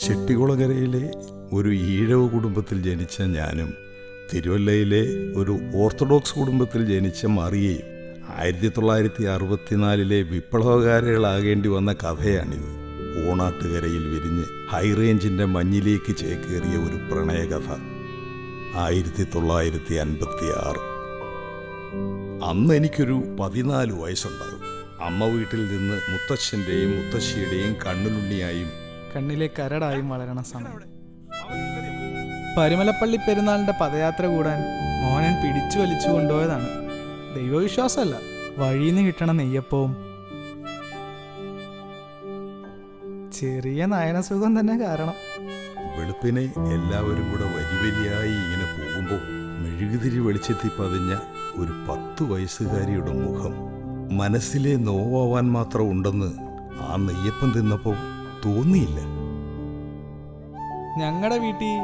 ചെട്ടികുളങ്ങരയിലെ ഒരു ഈഴവ കുടുംബത്തിൽ ജനിച്ച ഞാനും തിരുവല്ലയിലെ ഒരു ഓർത്തഡോക്സ് കുടുംബത്തിൽ ജനിച്ച മറിയയും 1964 വിപ്ലവകാരികളാകേണ്ടി വന്ന കഥയാണിത്. ഓണാട്ടുകരയിൽ വിരിഞ്ഞ് ഹൈറേഞ്ചിൻ്റെ മഞ്ഞിലേക്ക് ചേക്കേറിയ ഒരു പ്രണയകഥ. 1956. അന്ന് എനിക്കൊരു 14 വയസ്സുണ്ടാകും. അമ്മ വീട്ടിൽ നിന്ന് മുത്തച്ഛൻ്റെയും മുത്തശ്ശിയുടെയും കണ്ണുലുണ്ണിയായും കണ്ണിലെ കരടായും വളരണ സമയം. പരുമലപ്പള്ളി പെരുന്നാളിന്റെ പദയാത്ര കൂടാൻ മോനൻ പിടിച്ചു വലിച്ചു കൊണ്ടുപോയതാണ്. ദൈവവിശ്വാസമല്ല, വഴിന്ന് കിട്ടണ നെയ്യപ്പവും ചെറിയ നയനസുഖം തന്നെ കാരണം. വെളുപ്പിനെ എല്ലാവരും കൂടെ വരിവരിയായി ഇങ്ങനെ പോകുമ്പോൾ മെഴുകുതിരി വെളിച്ചെത്തി പതിഞ്ഞ ഒരു 10 വയസ്സുകാരിയുടെ മുഖം മനസ്സിലെ നോവാൻ മാത്രം ഉണ്ടെന്ന് ആ നെയ്യപ്പം തിന്നപ്പോൾ തോന്നിയില്ല. ഞങ്ങളുടെ വീട്ടിൽ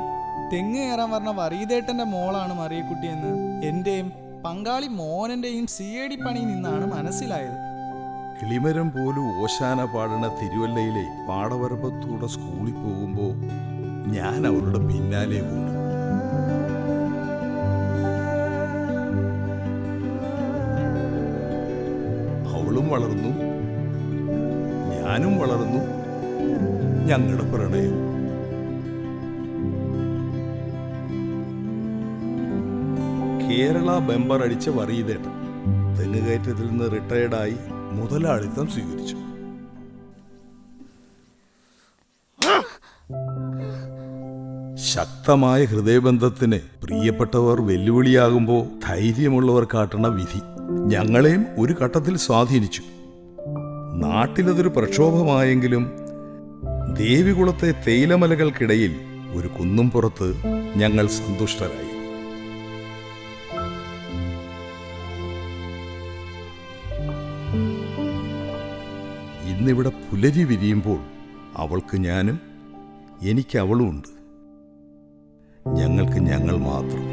തെങ്ങ് കയറാൻ പറഞ്ഞ വറീദേട്ടന്റെ മോളാണ് മറിയക്കുട്ടിയെന്ന് എന്റെയും പങ്കാളി മോനന്റെയും CID പണിയിൽ നിന്നാണ് മനസ്സിലായത്. കിളിമരം പോലും ഓശാന പാടണ തിരുവല്ലയിലെ പാടവരമ്പത്തൂടെ സ്കൂളിൽ പോകുമ്പോൾ ഞാൻ അവളുടെ പിന്നാലെ ഓടി. അവളും വളർന്നു, ഞാനും വളർന്നു. ഞങ്ങളുടെ പ്രണയം കേരള ബെമ്പർ അടിച്ച വറീദേട്ടൻ തെങ്ങുകയറ്റത്തിൽ നിന്ന് റിട്ടയർഡായി മുതലാളിത്തം സ്വീകരിച്ചു. ശക്തമായ ഹൃദയബന്ധത്തിന് പ്രിയപ്പെട്ടവർ വെല്ലുവിളിയാകുമ്പോൾ ധൈര്യമുള്ളവർ കാട്ടണ വിധി ഞങ്ങളെയും ഒരു ഘട്ടത്തിൽ സ്വാധീനിച്ചു. നാട്ടിലതൊരു പ്രക്ഷോഭമായെങ്കിലും ദേവികുളത്തെ തേയിലമലകൾക്കിടയിൽ ഒരു കുന്നും പുറത്ത് ഞങ്ങൾ സന്തുഷ്ടരായി. ഇന്നിവിടെ പുലരി വിരിയുമ്പോൾ അവൾക്ക് ഞാനും എനിക്ക് അവളും ഉണ്ട്. ഞങ്ങൾക്ക് ഞങ്ങൾ മാത്രം.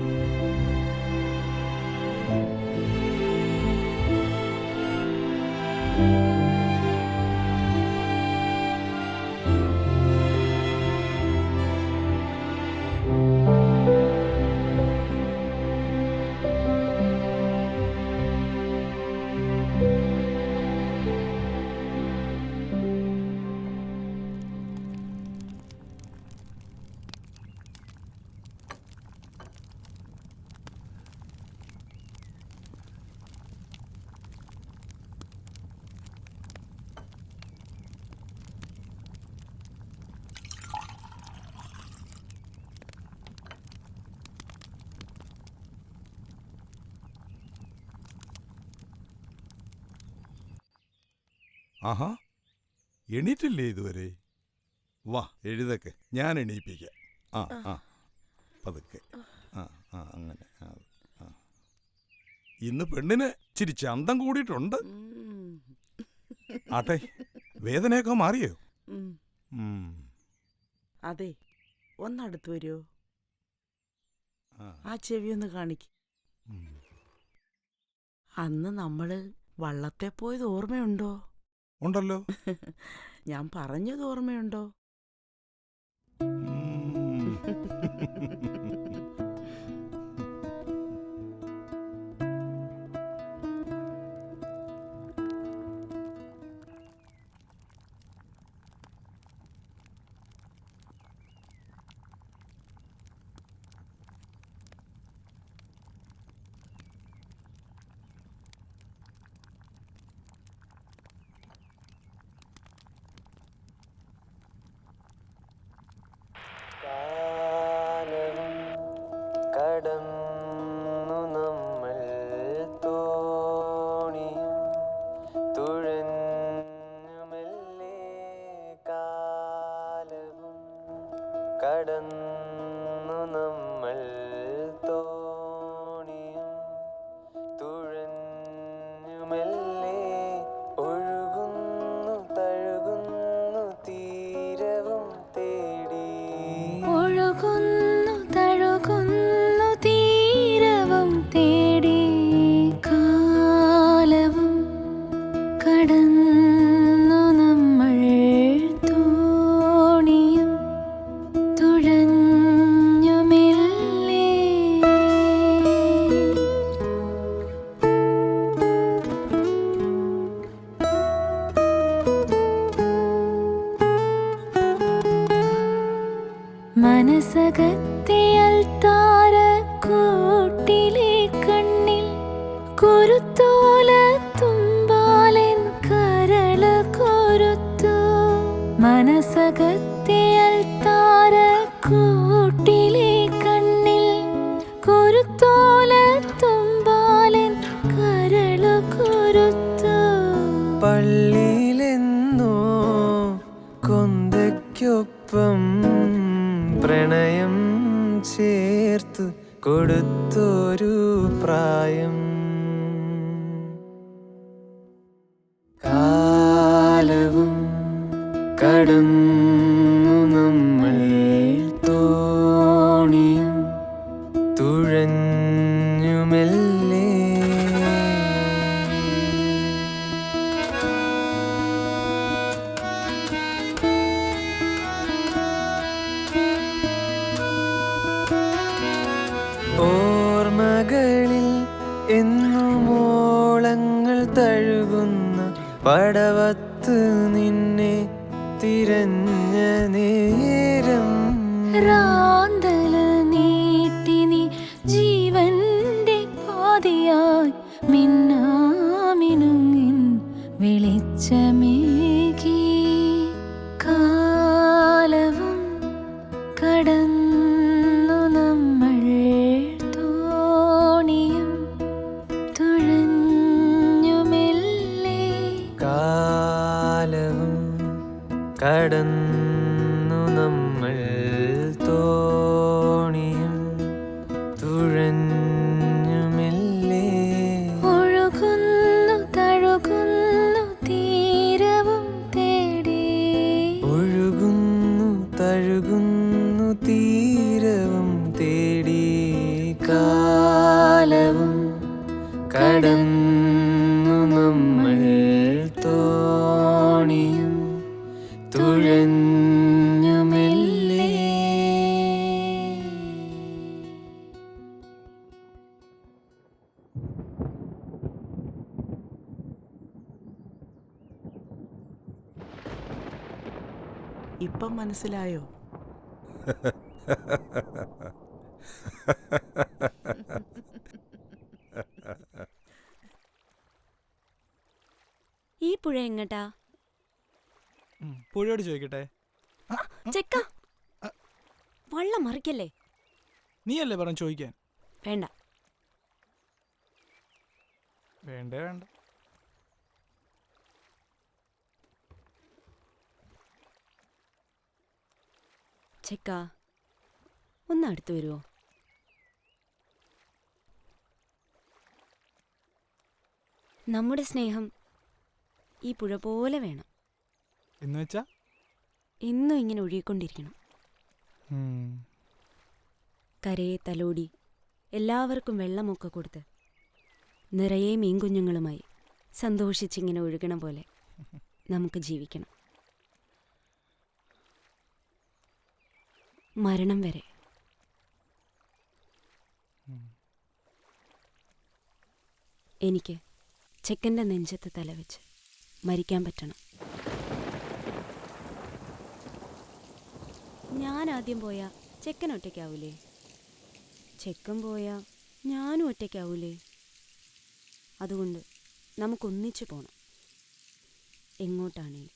ആഹാ, എണീറ്റില്ലേ ഇതുവരെ? വാ എഴുതൊക്കെ, ഞാൻ എണീപ്പിക്കാം. ആ ആ പതുക്കെ. ആ ആ അങ്ങനെ. ഇന്ന് പെണ്ണിന് ഇച്ചിരി ചന്തം കൂടിയിട്ടുണ്ട്. ആട്ടെ, വേദനയൊക്കെ മാറിയോ? അതെ, ഒന്നടുത്ത് വരുമോ? ആ ചെവി ഒന്ന് കാണിക്ക്. അന്ന് നമ്മള് വള്ളത്തെ പോയത് ഓർമ്മയുണ്ടോ? ഉണ്ടല്ലോ. ഞാൻ പറഞ്ഞത് ഓർമ്മയുണ്ടോ? കടന്നു നമ്മൾ തോണിയും തുഴഞ്ഞുമെല്ലെ കാലവും കടന്നു നമ്മൾ തോണിയും തുഴഞ്ഞുമെല്ലെ ഒഴുകുന്നു തഴുകുന്നു തീരവും തേടി ഒഴുകുന്നു തഴുകുന്നു തീരവും തേടി കാലവും കടന്നു നമ്മൾ തോണിയും മനസ്സകത്തെ കൂട്ടിലെ കണ്ണിൽ കുരുത്തോല തുമ്പാലൻ കരള് കൊരുത്തു. മനസ്സകത്തെ കൂട്ടിലെ കണ്ണിൽ കുരുത്തോല തുമ്പാലൻ കരള് കൊരുത്തു. പള്ളിയിലെന്നോ കൊന്തയ്ക്കൊപ്പം പ്രണയം ചേർത്തു കൊടുത്തൊരു പ്രായം. കാലവും കടന്നു നമ്മൾ തോണിയും തുഴഞ്ഞുമെല്ലേ. ഓർമ്മകളിൽ എന്നുമോളങ്ങൾ തഴുകുന്ന പടവത്ത് നിന്നെ തിരഞ്ഞ നേരം. റാന്തല് നീട്ടി നീ ജീവന്റെ പാതിയായി മിന്നാമിനുങ്ങിൻ വെളിച്ചമേകി. കാലവും കടന്നു നമ്മൾ തോണിയും തുഴഞ്ഞുമെല്ലേ. കാലവും കടന്നു നമ്മൾ തോണിയും തുഴഞ്ഞുമെല്ലേ. ഒഴുകുന്നു തഴുകുന്നു തീരവും തേടി. ഒഴുകുന്നു തഴുകുന്നു തീരവും തേടി. കാലവും കടന്നു നമ്മൾ തോണിയും തുഴഞ്ഞുമെല്ലേ. ഇപ്പം മനസ്സിലായോ? ഈ പുഴ എങ്ങട്ടാ? പുഴയോട് ചോദിക്കട്ടെ? ചെക്ക വള്ളം മറിക്കല്ലേ. നീയല്ലേ പറഞ്ഞു ചോദിക്കാൻ? വേണ്ട. വേണ്ടേ വേണ്ട. ചെക്ക ഒന്ന് അടുത്ത് വരുമോ? നമ്മുടെ സ്നേഹം ഈ പുഴ പോലെ വേണം. എന്ന് വെച്ചാ എന്നും ഇങ്ങനെ ഒഴുകിക്കൊണ്ടിരിക്കണം. കരയെ തലോടി എല്ലാവർക്കും വെള്ളമൊക്കെ കൊടുത്ത് നിറയെ മീൻകുഞ്ഞുങ്ങളുമായി സന്തോഷിച്ചിങ്ങനെ ഒഴുകണ പോലെ നമുക്ക് ജീവിക്കണം. മരണം വരെ. എനിക്ക് ചെക്കൻ്റെ നെഞ്ചത്ത് തലവെച്ച് മരിക്കാൻ പറ്റണം. ഞാൻ ആദ്യം പോയാൽ ചെക്കൻ ഒറ്റയ്ക്കാവൂലേ? ചെക്കൻ പോയാൽ ഞാനും ഒറ്റയ്ക്കാവൂലേ? അതുകൊണ്ട് നമുക്കൊന്നിച്ചു പോണം, എങ്ങോട്ടാണേലും.